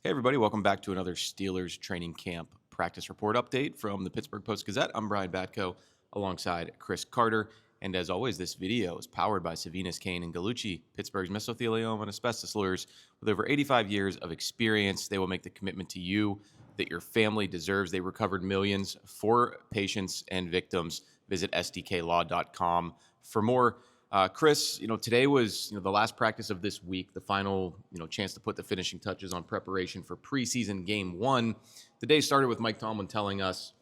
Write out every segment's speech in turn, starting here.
Hey, everybody, welcome back to another Steelers training camp practice report update from the Pittsburgh Post-Gazette. I'm Brian Batko alongside Chris Carter. And as always, this video is powered by Savinas, Kane, and Gallucci, Pittsburgh's mesothelioma and asbestos lawyers with over 85 years of experience. They will make the commitment to you that your family deserves. They recovered millions for patients and victims. Visit sdklaw.com for more. Chris, today was, the last practice of this week, the final, chance to put the finishing touches on preparation for preseason game 1. The day started with Mike Tomlin telling us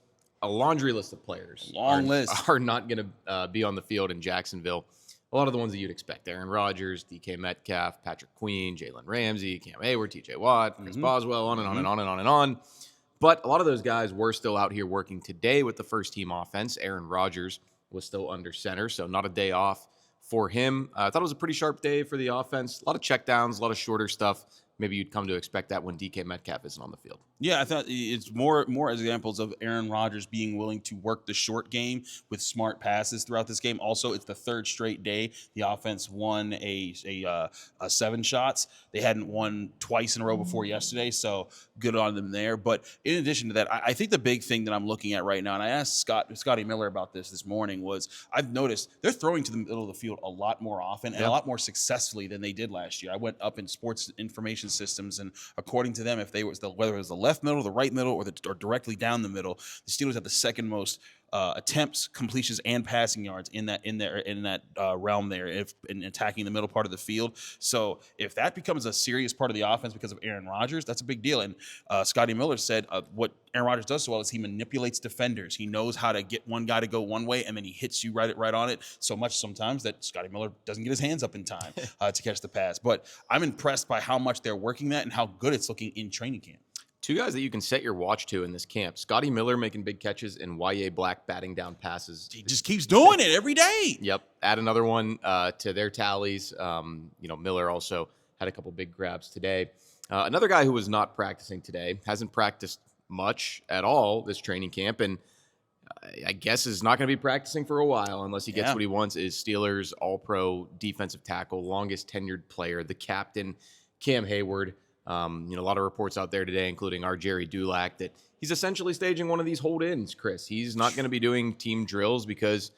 a laundry list of players are not going to be on the field in Jacksonville. A lot of the ones that you'd expect: Aaron Rodgers, DK Metcalf, Patrick Queen, Jalen Ramsey, Cam Heyward, TJ Watt, Chris Boswell, on and on and on and on and on. But a lot of those guys were still out here working today with the first team offense. Aaron Rodgers was still under center, so not a day off for him. I thought it was a pretty sharp day for the offense. A lot of checkdowns, a lot of shorter stuff. Maybe you'd come to expect that when DK Metcalf isn't on the field. Yeah, I thought it's more examples of Aaron Rodgers being willing to work the short game with smart passes throughout this game. Also, it's the third straight day the offense won a 7 shots. They hadn't won twice in a row before yesterday, so good on them there. But in addition to that, I think the big thing that I'm looking at right now, and I asked Scotty Miller about this morning, was I've noticed they're throwing to the middle of the field a lot more often and a lot more successfully than they did last year. I went up in sports information systems, and according to them, whether it was the left middle, the right middle, or directly down the middle, the Steelers have the second most attempts, completions, and passing yards in that realm there, in attacking the middle part of the field. So if that becomes a serious part of the offense because of Aaron Rodgers, that's a big deal. And Scotty Miller said what Aaron Rodgers does so well is he manipulates defenders. He knows how to get one guy to go one way, and then he hits you right on it so much sometimes that Scotty Miller doesn't get his hands up in time to catch the pass. But I'm impressed by how much they're working that and how good it's looking in training camp. Two guys that you can set your watch to in this camp: Scotty Miller making big catches and Yahya Black batting down passes. He just keeps doing it every day. Yep. Add another one to their tallies. Miller also had a couple big grabs today. Another guy who was not practicing today, hasn't practiced much at all this training camp, and I guess is not going to be practicing for a while unless he gets what he wants, is Steelers All-Pro defensive tackle, longest tenured player, the captain, Cam Heyward. A lot of reports out there today, including our Jerry Dulac, that he's essentially staging one of these hold-ins, Chris. He's not going to be doing team drills because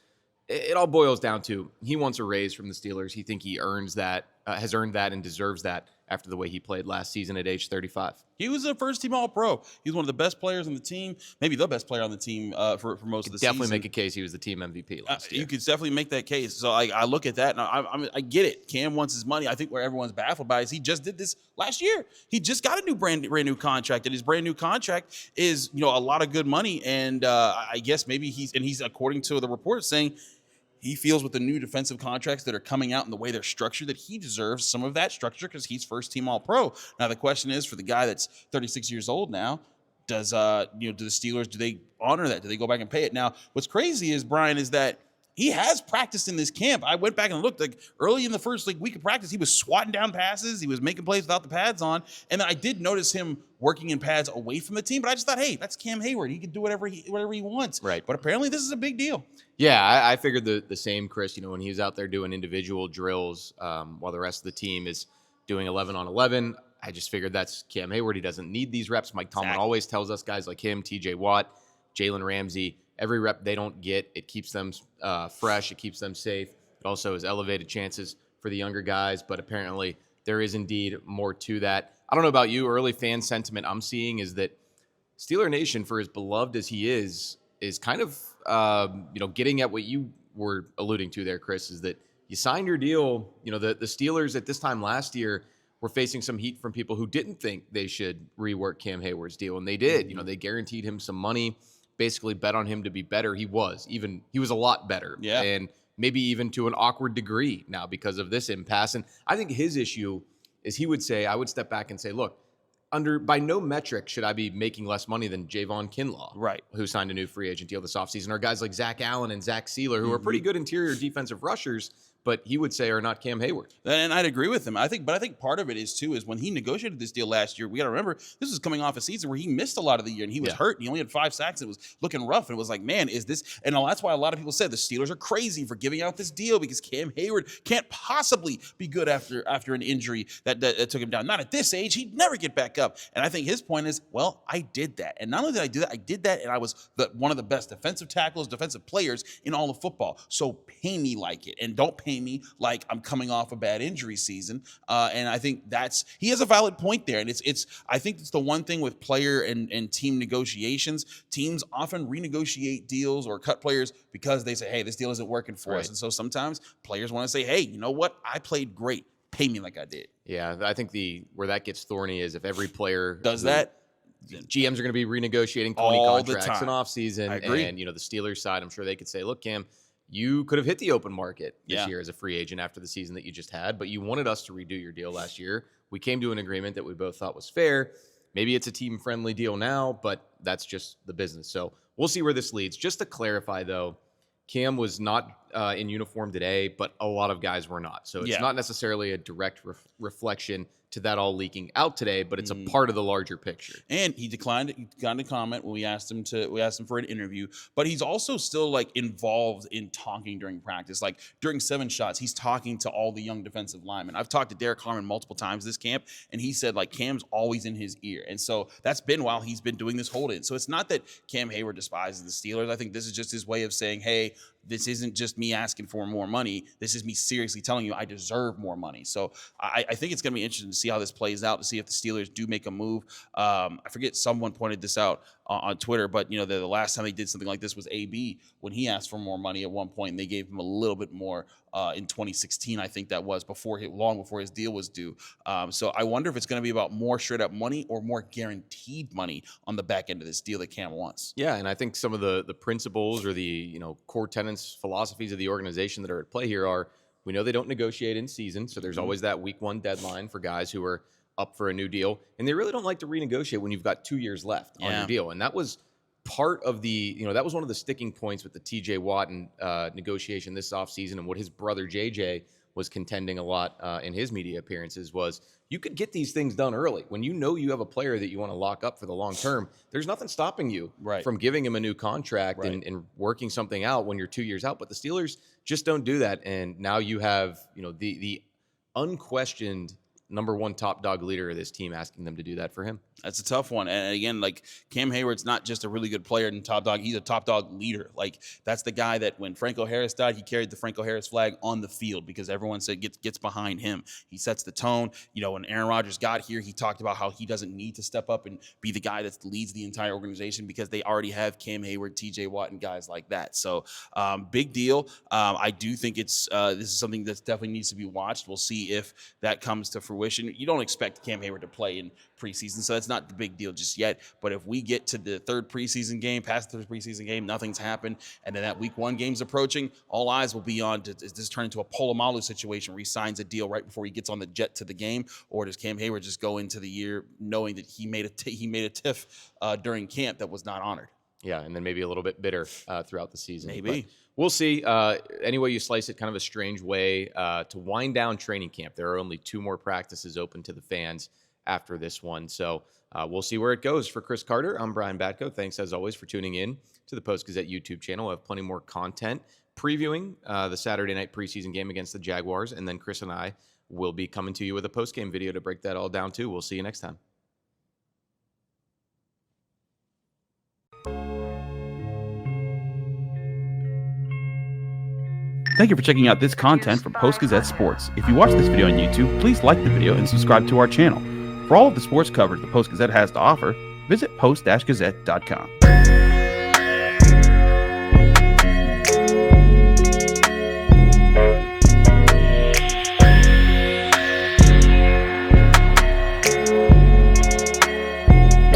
it all boils down to he wants a raise from the Steelers. He thinks he earns that, has earned that, and deserves that after the way he played last season at age 35. He was a first-team All-Pro. He was one of the best players on the team, maybe the best player on the team for most of the season. Definitely make a case he was the team MVP last year. You could definitely make that case. So I look at that, and I get it. Cam wants his money. I think where everyone's baffled by is he just did this last year. He just got a brand new contract, and his brand new contract is a lot of good money. And I guess maybe he's according to the report saying he feels with the new defensive contracts that are coming out and the way they're structured that he deserves some of that structure because he's first-team All-Pro. Now, the question is, for the guy that's 36 years old now, do the Steelers, do they honor that? Do they go back and pay it? Now, what's crazy is, Brian, is that he has practiced in this camp. I went back and looked. Early in the first week of practice, he was swatting down passes. He was making plays without the pads on. And then I did notice him working in pads away from the team. But I just thought, hey, that's Cam Heyward. He can do whatever he wants. Right. But apparently this is a big deal. Yeah, I figured the same, Chris. When he was out there doing individual drills while the rest of the team is doing 11 on 11, I just figured that's Cam Heyward. He doesn't need these reps. Mike Tomlin always tells us guys like him, TJ Watt, Jalen Ramsey, every rep they don't get, it keeps them fresh. It keeps them safe. It also has elevated chances for the younger guys, but apparently there is indeed more to that. I don't know about you. Early fan sentiment I'm seeing is that Steeler Nation, for as beloved as he is kind of, getting at what you were alluding to there, Chris, is that you signed your deal. The Steelers at this time last year were facing some heat from people who didn't think they should rework Cam Heyward's deal, and they did. They guaranteed him some money, basically bet on him to be better. He was a lot better. Yeah. And maybe even to an awkward degree now because of this impasse. And I think his issue is he would say, I would step back and say, look, by no metric should I be making less money than Javon Kinlaw, right, who signed a new free agent deal this offseason, or guys like Zach Allen and Zach Sealer, who are pretty good interior defensive rushers, but he would say are not Cam Heyward. And I'd agree with him. I think part of it is too, is when he negotiated this deal last year, we got to remember this was coming off a season where he missed a lot of the year and he was hurt and he only had 5 sacks. It was looking rough. And it was like, man, is this, and that's why a lot of people said the Steelers are crazy for giving out this deal because Cam Heyward can't possibly be good after an injury that took him down. Not at this age. He'd never get back up. And I think his point is, well, I did that. And not only did I do that, I did that and I was one of the best defensive tackles, defensive players in all of football. So pay me like it and don't pay me like I'm coming off a bad injury season. And I think he has a valid point there. And I think it's the one thing with player and team negotiations. Teams often renegotiate deals or cut players because they say, hey, this deal isn't working for us. And so sometimes players want to say, hey, you know what? I played great. Pay me like I did. Yeah, I think where that gets thorny is if every player does that. GMs are going to be renegotiating Tony contracts in offseason. I agree. And, the Steelers side, I'm sure they could say, look, Cam, you could have hit the open market this year as a free agent after the season that you just had, but you wanted us to redo your deal last year. We came to an agreement that we both thought was fair. Maybe it's a team-friendly deal now, but that's just the business. So we'll see where this leads. Just to clarify, though, Cam was not in uniform today, but a lot of guys were not. So it's not necessarily a direct reflection to that all leaking out today, but it's a part of the larger picture. And he declined to comment when we asked him for an interview, but he's also still like involved in talking during practice. Like during 7 shots, he's talking to all the young defensive linemen. I've talked to Derek Harmon multiple times this camp, and he said like Cam's always in his ear. And so that's been while he's been doing this hold-in. So it's not that Cam Heyward despises the Steelers. I think this is just his way of saying, hey, this isn't just me asking for more money. This is me seriously telling you I deserve more money. So I think it's going to be interesting to see how this plays out, to see if the Steelers do make a move. I forget, someone pointed this out on Twitter, but the last time they did something like this was AB when he asked for more money at one point, and they gave him a little bit more in 2016. I think that was long before his deal was due. So I wonder if it's going to be about more straight up money or more guaranteed money on the back end of this deal that Cam wants. Yeah, and I think some of the principles or the core tenets, philosophies of the organization that are at play here are, we know they don't negotiate in season, so there's always that week 1 deadline for guys who are up for a new deal, and they really don't like to renegotiate when you've got 2 years left on your deal. And that was part of that was one of the sticking points with the TJ Watt negotiation this offseason, and what his brother JJ was contending a lot in his media appearances was, you could get these things done early. When you have a player that you want to lock up for the long term, there's nothing stopping you from giving him a new contract and working something out when you're 2 years out. But the Steelers just don't do that. And now you have, the unquestioned number 1 top dog leader of this team asking them to do that for him. That's a tough one. And again, like Cam Heyward's not just a really good player and top dog. He's a top dog leader. Like that's the guy that when Franco Harris died, he carried the Franco Harris flag on the field because everyone said gets behind him. He sets the tone. When Aaron Rodgers got here, he talked about how he doesn't need to step up and be the guy that leads the entire organization because they already have Cam Heyward, TJ Watt, and guys like that. So big deal. I do think this is something that definitely needs to be watched. We'll see if that comes to fruition. You don't expect Cam Heyward to play in preseason, so that's not the big deal just yet. But if we get to the third preseason game, past the third preseason game, nothing's happened, and then that week 1 game's approaching, all eyes will be on, does this turn into a Polamalu situation where he signs a deal right before he gets on the jet to the game, or does Cam Heyward just go into the year knowing that he made a tiff during camp that was not honored? Yeah, and then maybe a little bit bitter throughout the season. Maybe. But we'll see. Any way you slice it, kind of a strange way to wind down training camp. There are only 2 more practices open to the fans after this one. So we'll see where it goes. For Chris Carter, I'm Brian Batko. Thanks, as always, for tuning in to the Post-Gazette YouTube channel. We'll have plenty more content previewing the Saturday night preseason game against the Jaguars. And then Chris and I will be coming to you with a post-game video to break that all down, too. We'll see you next time. Thank you for checking out this content from Post-Gazette Sports. If you watch this video on YouTube, please like the video and subscribe to our channel. For all of the sports coverage the Post-Gazette has to offer, visit post-gazette.com.